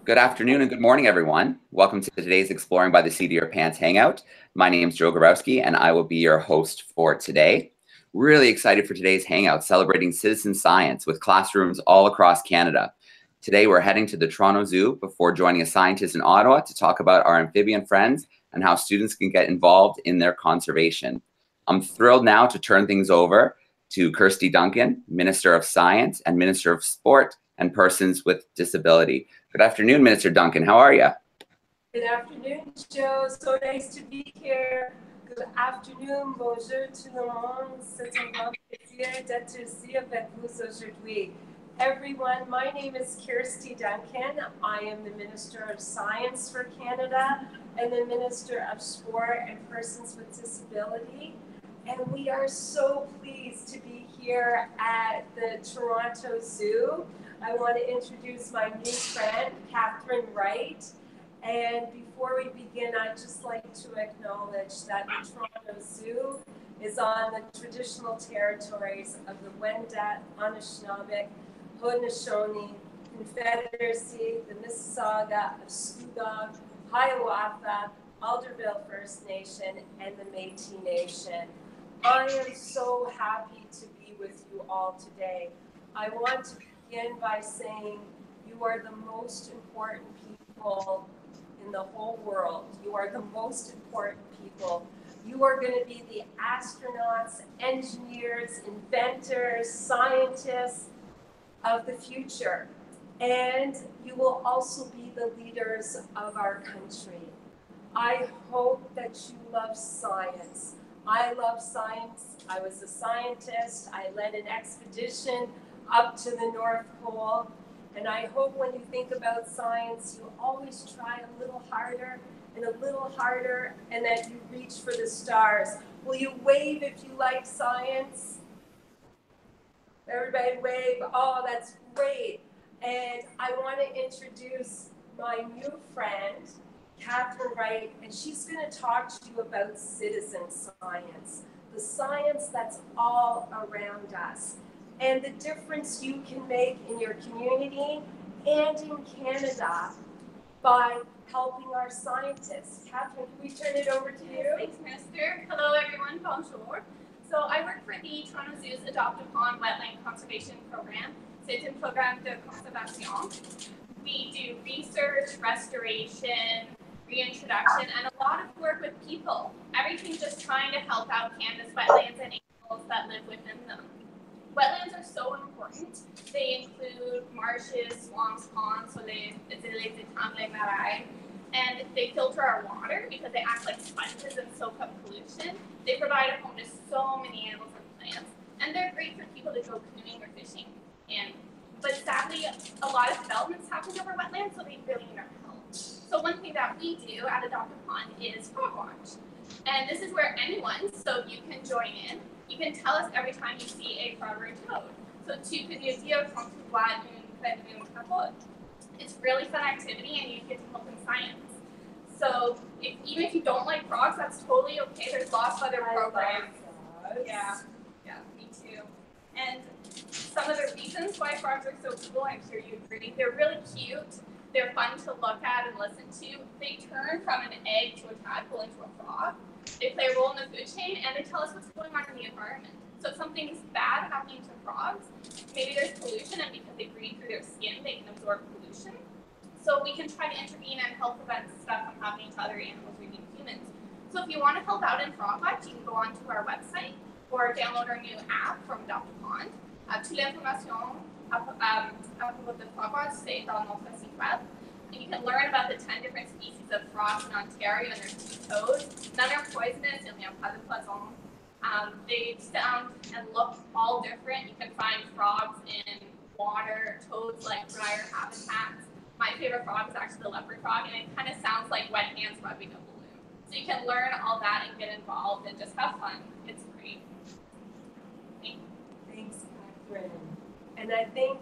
Good afternoon and good morning, everyone. Welcome to today's Exploring by the Seat of Your Pants Hangout. My name is Joe Grabowski, and I will be your host for today. Really excited for today's Hangout, celebrating citizen science with classrooms all across Canada. Today, we're heading to the Toronto Zoo before joining a scientist in Ottawa to talk about our amphibian friends and how students can get involved in their conservation. I'm thrilled now to turn things over to Kirsty Duncan, Minister of Science and Minister of Sport and Persons with Disability. Good afternoon, Minister Duncan. How are you? Good afternoon, Joe. So nice to be here. Good afternoon, bonjour tout le monde. C'est un grand plaisir d'être ici avec vous aujourd'hui. Everyone, my name is Kirsty Duncan. I am the Minister of Science for Canada and the Minister of Sport and Persons with Disability. And we are so pleased to be here at the Toronto Zoo. I want to introduce my new friend, Catherine Wright. And before we begin, I'd just like to acknowledge that the Toronto Zoo is on the traditional territories of the Wendat, Anishinaabe, Haudenosaunee Confederacy, the Mississauga of Scugog, Hiawatha, Alderville First Nation, and the Métis Nation. I am so happy to be with you all today. I want to begin by saying you are the most important people in the whole world. You are the most important people. You are going to be the astronauts, engineers, inventors, scientists of the future. And you will also be the leaders of our country. I hope that you love science. I love science. I was a scientist. I led an expedition up to the North Pole. And I hope when you think about science, you always try a little harder, and that you reach for the stars. Will you wave if you like science? Everybody wave. Oh, that's great. And I want to introduce my new friend, Catherine Wright, and she's going to talk to you about citizen science, the science that's all around us, and the difference you can make in your community and in Canada by helping our scientists. Catherine, can we turn it over to you? Thanks, Minister. Hello, everyone. Bonjour. So I work for the Toronto Zoo's Adopt Upon Wetland Conservation Program. C'est un programme de conservation. We do research, restoration, reintroduction, and a lot of work with people. Everything just trying to help out Canada's wetlands and animals that live within them. Wetlands are so important. They include marshes, swamps, ponds, so les étangs, les marais, and they filter our water because they act like sponges and soak up pollution. They provide a home to so many animals and plants, and they're great for people to go canoeing or fishing in. But sadly, a lot of developments happen over wetlands, so they really need our help. So one thing that we do at Adopt Upon is frog watch. And this is where anyone, so you can join in, you can tell us every time you see a frog or a toad. So tu peux nous dire quand tu vois une crête ou une capote. It's really fun activity and you get to help in science. So even if you don't like frogs, that's totally okay. There's lots of other programs. Yeah, me too. And some of the reasons why frogs are so cool, I'm sure you agree, they're really cute. They're fun to look at and listen to. They turn from an egg to a tadpole into a frog. They play a role in the food chain, and they tell us what's going on in the environment. So if something's bad happening to frogs, maybe there's pollution, and because they breathe through their skin, they can absorb pollution. So we can try to intervene and help prevent stuff from happening to other animals or even humans. So if you want to help out in frog watch, you can go onto our website or download our new app from Adopt Upon. Toute l'information à propos de frog watch, c'est dans notre site web. And you can learn about the 10 different species of frogs in Ontario and their 2 toads. None are poisonous, il n'y a pas de poison. They sound and look all different. You can find frogs in water, toads like drier habitats. My favorite frog is actually the leopard frog, and it kind of sounds like wet hands rubbing a balloon. So you can learn all that and get involved and just have fun. It's great. Thanks, Catherine. And I think,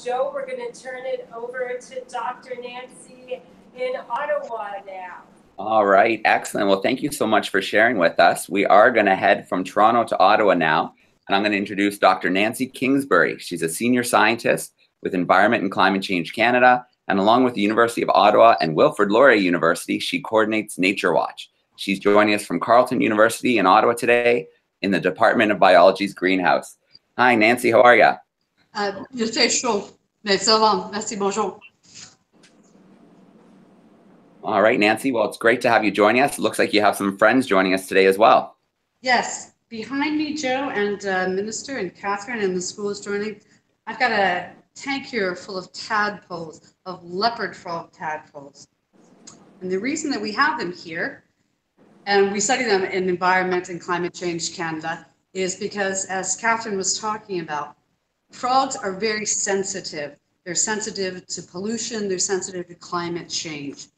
Joe, we're going to turn it over to Dr. Nancy in Ottawa now. All right, excellent. Well, thank you so much for sharing with us. We are going to head from Toronto to Ottawa now, and I'm going to introduce Dr. Nancy Kingsbury. She's a senior scientist with Environment and Climate Change Canada And along with the University of Ottawa and Wilfrid Laurier University, she coordinates Nature Watch. She's joining us from Carleton University in Ottawa today in the Department of Biology's greenhouse. Hi, Nancy, how are you? Il fait chaud, mais ça va. Merci, bonjour. All right, Nancy. Well, it's great to have you joining us. It looks like you have some friends joining us today as well. Yes, behind me, Joe and Minister and Catherine and the school is joining. I've got a tank here full of tadpoles, of leopard frog tadpoles. And the reason that we have them here, and we study them in Environment and Climate Change Canada, is because, as Catherine was talking about, frogs are very sensitive. They're sensitive to pollution, they're sensitive to climate change.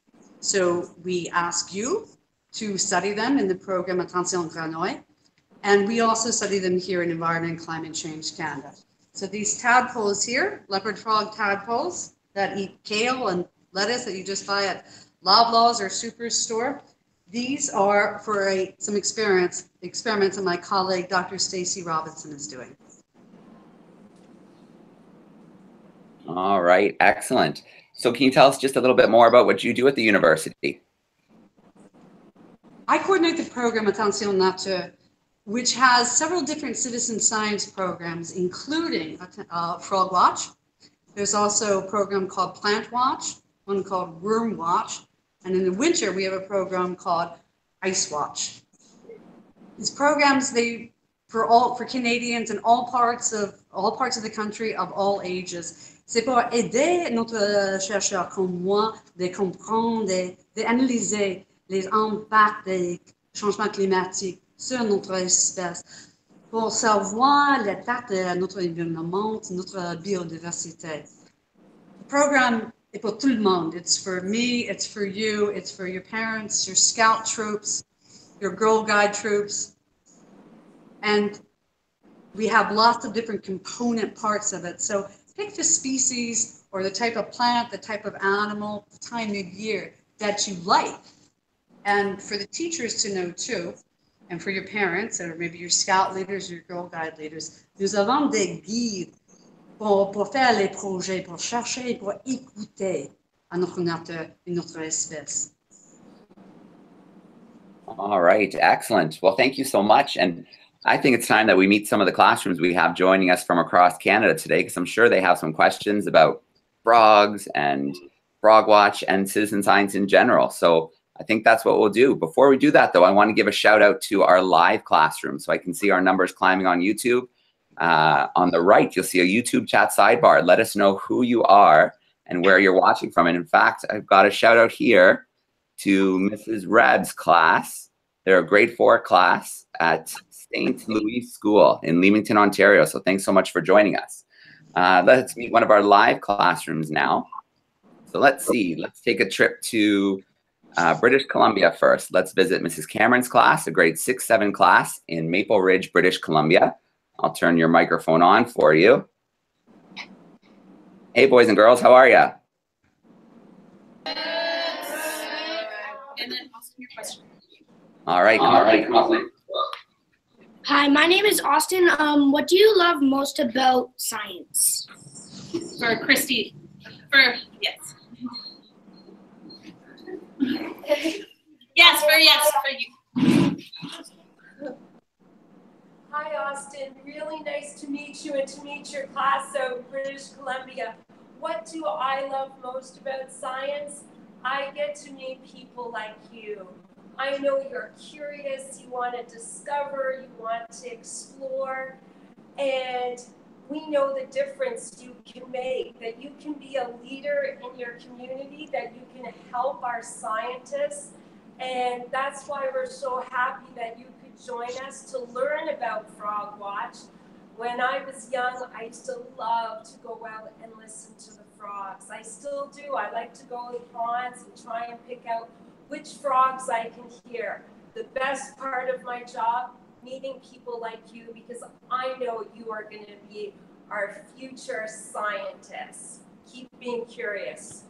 So we ask you to study them in the program Attention Grenouille, and we also study them here in Environment and Climate Change Canada. So these tadpoles here, leopard frog tadpoles that eat kale and lettuce that you just buy at Loblaws or Superstore, these are for some experiments that my colleague Dr. Stacey Robinson is doing. All right, excellent. So can you tell us just a little bit more about what you do at the university? I coordinate the program Attention Nature, which has several different citizen science programs, including Frog Watch. There's also a program called Plant Watch, one called Worm Watch, and in the winter we have a program called Ice Watch. These programs, for Canadians in all parts of the country, of all ages. C'est pour aider notre chercheur comme moi de comprendre, d'analyser les impacts des changements climatiques sur notre espèce, pour savoir l'impact de notre environnement, notre biodiversité. The program est pour tout le monde. It's for me, it's for you, it's for your parents, your scout troops, your Girl Guide troops. And we have lots of different component parts of it. So pick the species or the type of plant, the type of animal, the time of year that you like. And for the teachers to know too, and for your parents, or maybe your scout leaders, your Girl Guide leaders, nous avons des guides pour faire les projets, pour chercher, pour écouter à notre nature et notre espèce. All right, excellent. Well, thank you so much. And I think it's time that we meet some of the classrooms we have joining us from across Canada today, because I'm sure they have some questions about frogs and Frog Watch and citizen science in general. So I think that's what we'll do. Before we do that, though, I want to give a shout out to our live classroom. So I can see our numbers climbing on YouTube. On the right, you'll see a YouTube chat sidebar. Let us know who you are and where you're watching from. And in fact, I've got a shout out here to Mrs. Reb's class. They're a grade 4 class at St. Louis School in Leamington, Ontario. So thanks so much for joining us. Let's meet one of our live classrooms now. So let's see. Let's take a trip to British Columbia first. Let's visit Mrs. Cameron's class, a grade 6-7 class in Maple Ridge, British Columbia. I'll turn your microphone on for you. Hey, boys and girls, how are you? And then Austin, your question. All right, come on. Hi, my name is Austin. What do you love most about science? For Kirsty. Yes. Yes, for you. Hi, Austin. Really nice to meet you and to meet your class of British Columbia. What do I love most about science? I get to meet people like you. I know you're curious, you want to discover, you want to explore, and we know the difference you can make, that you can be a leader in your community, that you can help our scientists, and that's why we're so happy that you could join us to learn about Frog Watch. When I was young, I used to love to go out and listen to the frogs. I still do. I like to go to the ponds and try and pick out which frogs I can hear. The best part of my job, meeting people like you, because I know you are going to be our future scientists. Keep being curious.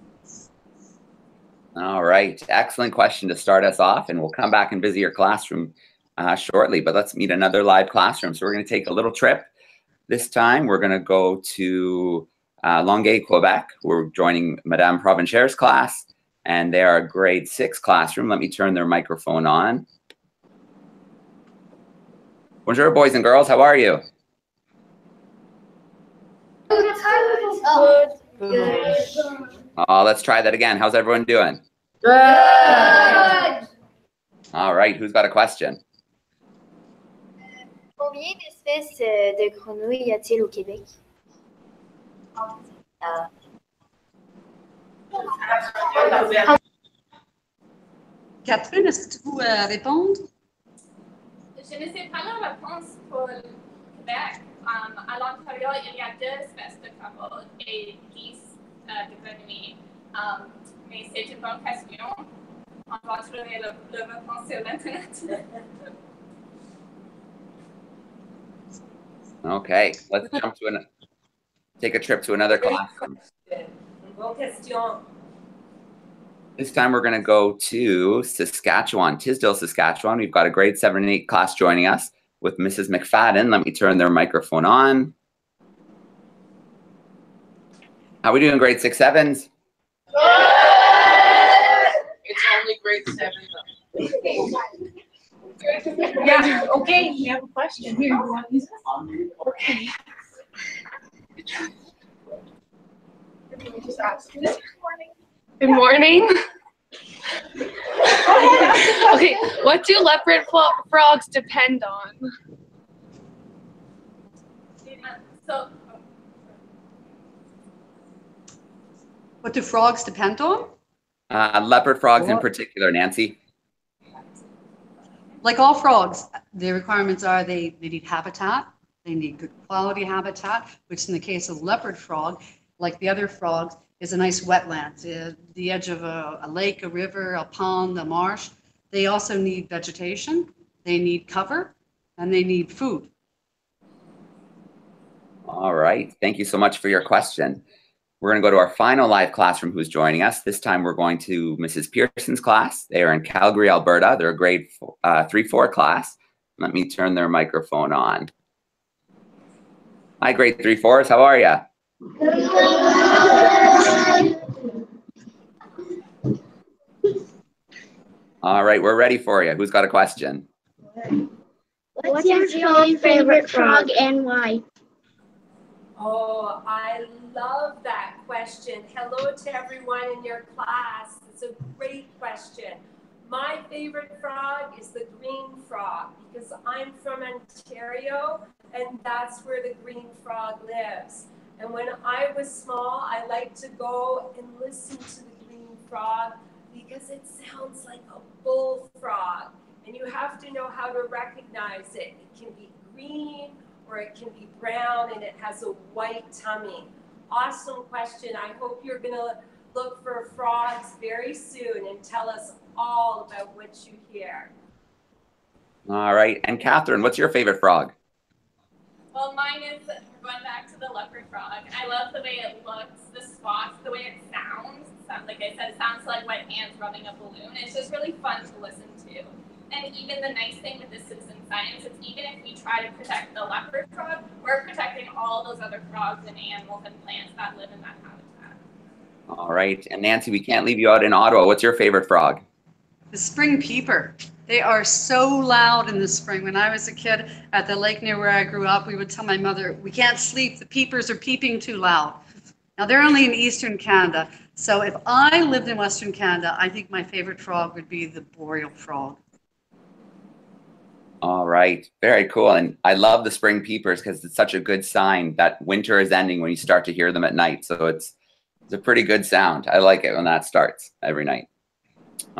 All right, excellent question to start us off, and we'll come back and visit your classroom shortly, but let's meet another live classroom. So we're going to take a little trip. This time we're going to go to Longueuil, Quebec. We're joining Madame Provenchere's class, and they are a grade 6 classroom. Let me turn their microphone on. Bonjour, boys and girls. How are you? Good. Oh, let's try that again. How's everyone doing? Good. All right. Who's got a question? Combien d'espèces de grenouilles y a-t-il au Québec? Catherine, est-ce que tu veux répondre? Je ne sais pas la réponse pour le Québec. À l'Ontario, il y a 2 espèces de crapauds et 10 de grenouilles. Mais c'est une bonne question. On va trouver le réponse sur Internet. Okay, let's jump to take a trip to another classroom. Bonne question. This time we're going to go to Saskatchewan, Tisdale, Saskatchewan. We've got a grade 7 and 8 class joining us with Mrs. McFadden. Let me turn their microphone on. How are we doing, grade 6, 7s? It's only grade 7 though. Yeah, okay, we have a question here. You want these? Okay. Just ask this morning. Good morning. Okay, what do leopard frogs depend on? So, What do frogs depend on? Leopard frogs in particular, Nancy. Like all frogs, the requirements are they need habitat, they need good quality habitat, which in the case of leopard frog, like the other frogs, is a nice wetland, the edge of a lake, a river, a pond, a marsh. They also need vegetation, they need cover, and they need food. All right, thank you so much for your question. We're going to go to our final live classroom who's joining us. This time we're going to Mrs. Pearson's class. They are in Calgary, Alberta. They're a grade 3-4 class. Let me turn their microphone on. Hi, grade 3-4s. How are you? All right, we're ready for you. Who's got a question? What's your favorite frog and why? Oh, I love that question. Hello to everyone in your class. It's a great question. My favorite frog is the green frog because I'm from Ontario and that's where the green frog lives. And when I was small, I liked to go and listen to the green frog because it sounds like a bullfrog. And you have to know how to recognize it. It can be green or it can be brown and it has a white tummy. Awesome question. I hope you're gonna look for frogs very soon and tell us all about what you hear. All right, and Catherine, what's your favorite frog? well, mine is going back to the leopard frog. I love the way it looks, the spots, the way it sounds. Like I said, it sounds like wet hands rubbing a balloon. It's just really fun to listen to. And even the nice thing with the citizen science is even if we try to protect the leopard frog, we're protecting all those other frogs and animals and plants that live in that habitat. All right. And Nancy, we can't leave you out in Ottawa. What's your favorite frog? The spring peeper. They are so loud in the spring. When I was a kid at the lake near where I grew up, we would tell my mother, we can't sleep, the peepers are peeping too loud. Now they're only in Eastern Canada. So if I lived in Western Canada, I think my favorite frog would be the boreal frog. All right. Very cool. And I love the spring peepers because it's such a good sign that winter is ending when you start to hear them at night. So it's a pretty good sound. I like it when that starts every night.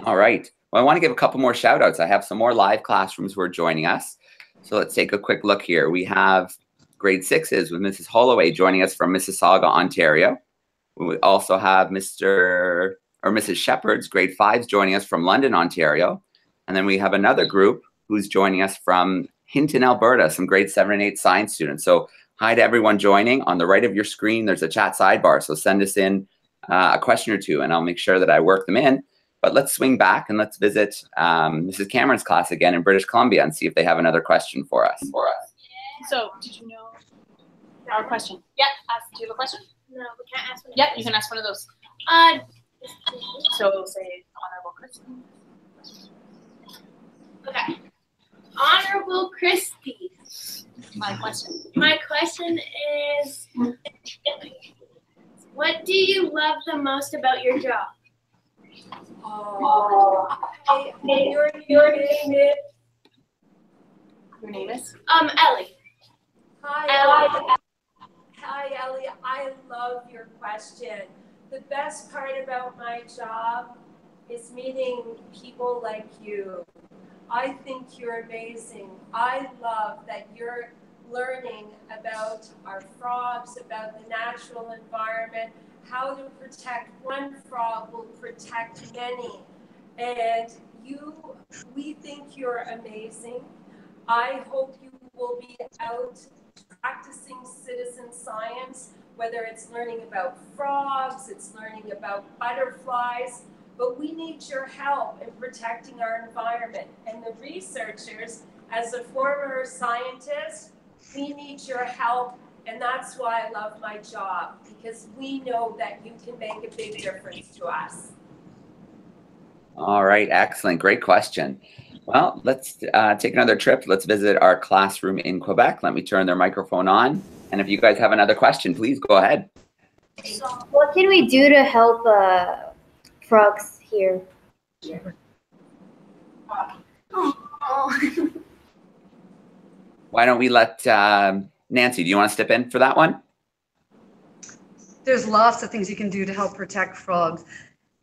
All right. Well, I want to give a couple more shout outs. I have some more live classrooms who are joining us. So let's take a quick look here. We have grade 6s with Mrs. Holloway joining us from Mississauga, Ontario. We also have Mr. or Mrs. Shepherd's grade 5s joining us from London, Ontario. And then we have another group who's joining us from Hinton, Alberta, some grade 7 and 8 science students. So hi to everyone joining. On the right of your screen, there's a chat sidebar. So send us in a question or two and I'll make sure that I work them in. But let's swing back and let's visit Mrs. Cameron's class again in British Columbia and see if they have another question for us. So, did you know our question? Yeah, do you have a question? No, we can't ask one. Yep, you can ask one of those. So it'll say Honorable Kirsty. Okay. Honorable Kirsty. My question. My question is, what do you love the most about your job? Your name is? Your name is? Ellie. Hi, Ellie. I love your question. The best part about my job is meeting people like you. I think you're amazing. I love that you're learning about our frogs, about the natural environment, how to protect one frog will protect many. And we think you're amazing. I hope you will be out practicing citizen science, whether it's learning about frogs, it's learning about butterflies, but we need your help in protecting our environment. And the researchers, as a former scientist, we need your help, and that's why I love my job, because we know that you can make a big difference to us. All right, excellent, great question. Well, let's take another trip. Let's visit our classroom in Quebec. Let me turn their microphone on. And if you guys have another question, please go ahead. What can we do to help frogs here? Why don't we let Nancy, do you want to step in for that one? There's lots of things you can do to help protect frogs.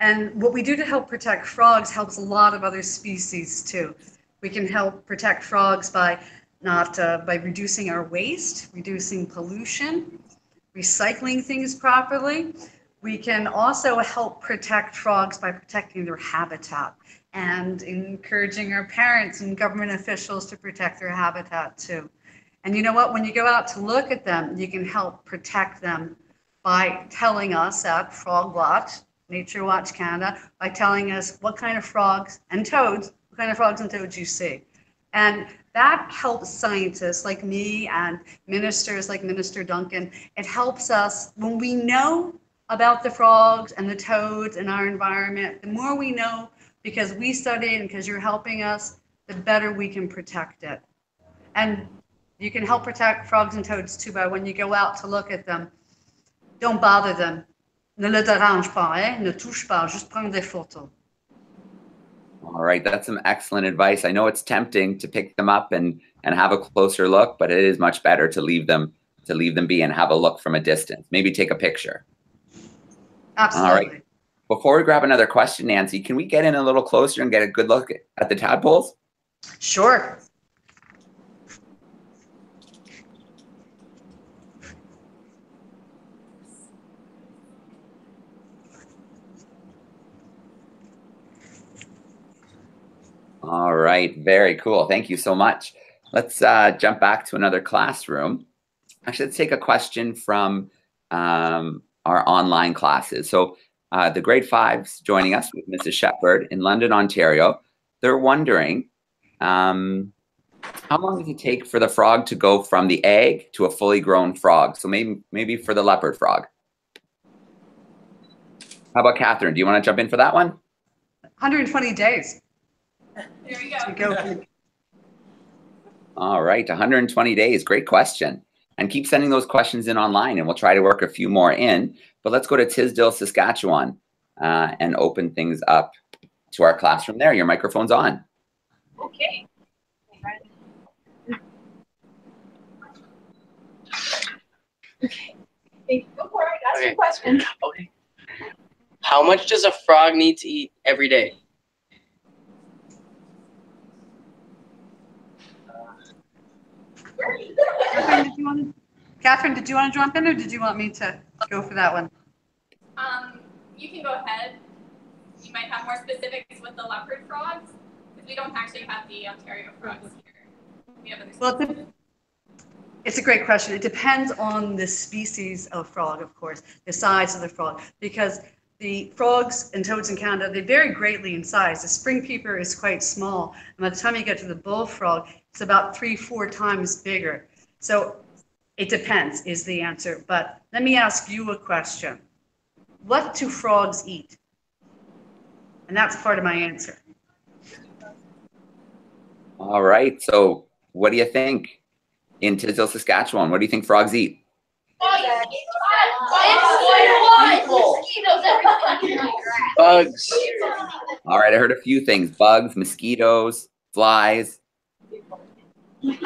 And what we do to help protect frogs helps a lot of other species too. We can help protect frogs by by reducing our waste, reducing pollution, recycling things properly. We can also help protect frogs by protecting their habitat and encouraging our parents and government officials to protect their habitat too. And you know what? When you go out to look at them, you can help protect them by telling us at Frog Watch, Nature Watch Canada, by telling us what kind of frogs and toads, you see. And that helps scientists like me and ministers like Minister Duncan. It helps us when we know about the frogs and the toads in our environment. The more we know, because we study it and because you're helping us, the better we can protect it. And you can help protect frogs and toads too by when you go out to look at them, don't bother them. Ne le dérange pas, hein? Ne touche pas, juste prendre des photos. All right, that's some excellent advice. I know it's tempting to pick them up and have a closer look, but it is much better to leave them be and have a look from a distance. Maybe take a picture. Absolutely. All right. Before we grab another question, Nancy, can we get in a little closer and get a good look at the tadpoles? Sure. All right, very cool. Thank you so much. Let's jump back to another classroom. Actually, let's take a question from our online classes. So the grade 5s joining us with Mrs. Shepherd in London, Ontario. They're wondering, how long does it take for the frog to go from the egg to a fully grown frog? So maybe for the leopard frog. How about Catherine? Do you want to jump in for that one? 120 days. There we go. All right, 120 days. Great question. And keep sending those questions in online, and we'll try to work a few more in. But let's go to Tisdale, Saskatchewan, and open things up to our classroom there. Your microphone's on. Okay. Okay. Go for it. Ask your question. Okay. How much does a frog need to eat every day? Catherine, did you want to jump in, or did you want me to go for that one? You can go ahead. You might have more specifics with the leopard frogs, because we don't actually have the Ontario frogs here. We have Well, it's a great question. It depends on the species of frog, of course, the size of the frog, because the frogs and toads in Canada, they vary greatly in size. The spring peeper is quite small, and by the time you get to the bullfrog, it's about 3-4 times bigger. So It depends is the answer. But let me ask you a question. What do frogs eat? And that's part of my answer. All right. So what do you think? In Tisdale, Saskatchewan, what do you think frogs eat? Bugs. All right, I heard a few things. Bugs, mosquitoes, flies. What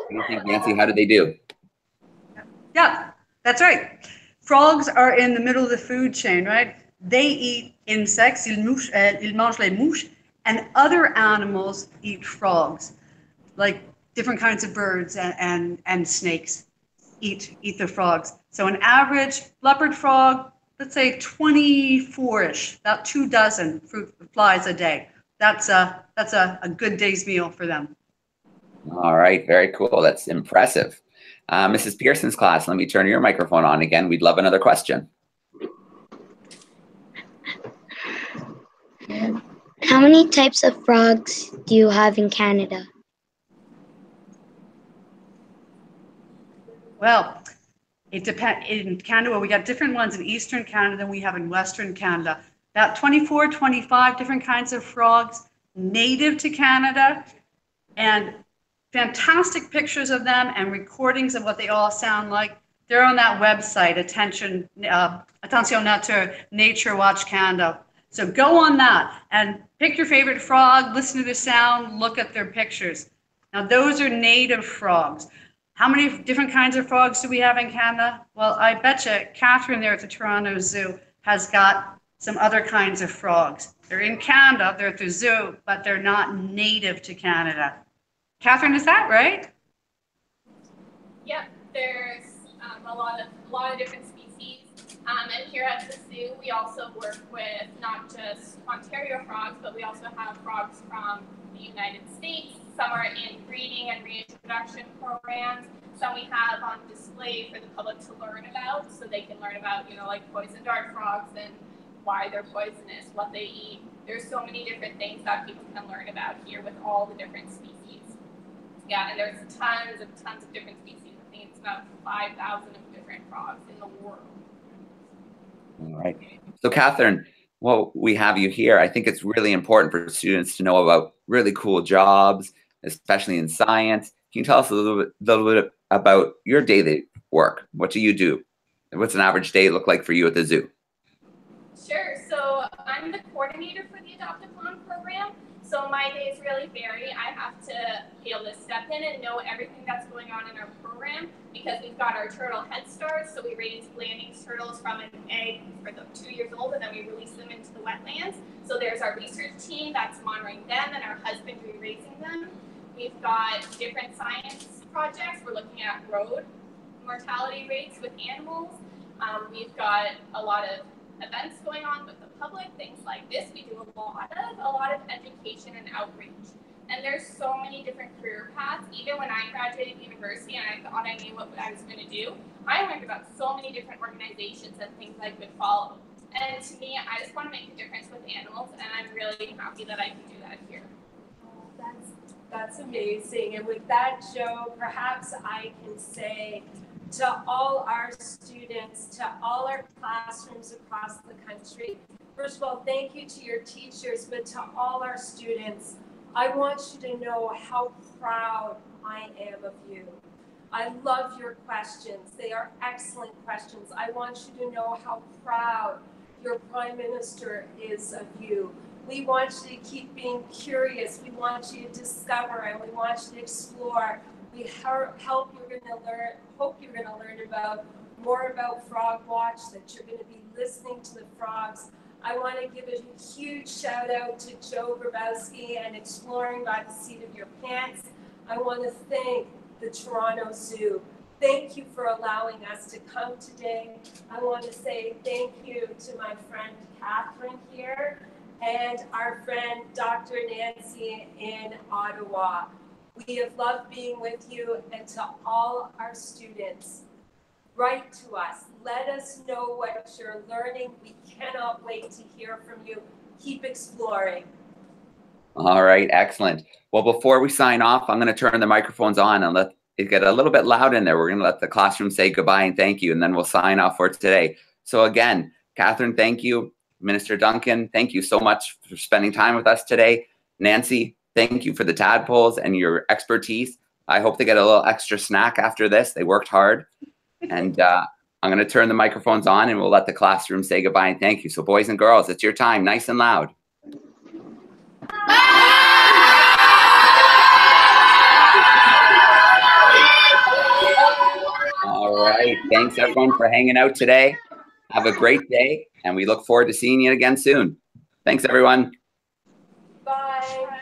do you think, Nancy? How do they do? Yeah, that's right. Frogs are in the middle of the food chain, right? They eat insects, ils mangent les mouches, and other animals eat frogs, like different kinds of birds and snakes eat the frogs. So an average leopard frog, let's say 24-ish, about 24 fruit flies a day. That's a good day's meal for them. All right, very cool. That's impressive. Mrs. Pearson's class, let me turn your microphone on again. We'd love another question. How many types of frogs do you have in Canada? Well, it depends. In Canada, we got different ones in Eastern Canada than we have in Western Canada. About 24, 25 different kinds of frogs native to Canada, and fantastic pictures of them and recordings of what they all sound like. They're on that website, Attention Nature, Nature Watch Canada. So go on that and pick your favorite frog, listen to the sound, look at their pictures. Now those are native frogs. How many different kinds of frogs do we have in Canada? Well, I bet you Catherine there at the Toronto Zoo has got some other kinds of frogs. They're in Canada, they're at the zoo, but they're not native to Canada. Catherine, is that right? Yep, there's a lot of different species. And here at the zoo, we also work with not just Ontario frogs, but we also have frogs from the United States. Some are in breeding and reintroduction programs. Some we have on display for the public to learn about, so they can learn about, like poison dart frogs and why they're poisonous, what they eat. There's so many different things that people can learn about here with all the different species. Yeah, and there's tons of different species. I think it's about 5,000 of different frogs in the world. All right. So Catherine, well, we have you here. I think it's really important for students to know about really cool jobs, especially in science. Can you tell us a little bit about your daily work? What do you do? What's an average day look like for you at the zoo? Sure. So I'm the coordinator for the Adopt a Pond program. So my days really vary. I have to be able to step in and know everything that's going on in our program because we've got our turtle head start. So we raise landing turtles from an egg for the 2 years old, and then we release them into the wetlands. So there's our research team that's monitoring them and our husbandry raising them. We've got different science projects. We're looking at road mortality rates with animals. We've got a lot of events going on with the public, things like this. We do a lot of education and outreach. And there's so many different career paths. Even when I graduated university and I thought I knew what I was going to do, I learned about so many different organizations and things I could follow. And to me, I just want to make a difference with animals, and I'm really happy that I can do that here. That's amazing. And with that, Joe, perhaps I can say to all our students, to all our classrooms across the country, first of all, thank you to your teachers, but to all our students, I want you to know how proud I am of you. I love your questions. They are excellent questions. I want you to know how proud your Prime Minister is of you. We want you to keep being curious. We want you to discover, and we want you to explore. We hope you're going to learn more about Frog Watch, that you're going to be listening to the frogs. I want to give a huge shout out to Joe Grabowski and Exploring by the Seat of Your Pants. I want to thank the Toronto Zoo. Thank you for allowing us to come today. I want to say thank you to my friend Catherine here and our friend Dr. Nancy in Ottawa. We have loved being with you, and to all our students, write to us. Let us know what you're learning. We cannot wait to hear from you. Keep exploring. All right, excellent. Well, before we sign off, I'm going to turn the microphones on and let it got a little bit loud in there. We're going to let the classroom say goodbye and thank you, and then we'll sign off for today. So again, Catherine, thank you. Minister Duncan, thank you so much for spending time with us today. Nancy, thank you for the tadpoles and your expertise. I hope they get a little extra snack after this. They worked hard. And I'm going to turn the microphones on and we'll let the classroom say goodbye and thank you. So boys and girls, it's your time, nice and loud. All right, thanks everyone for hanging out today. Have a great day, and we look forward to seeing you again soon. Thanks everyone. Bye.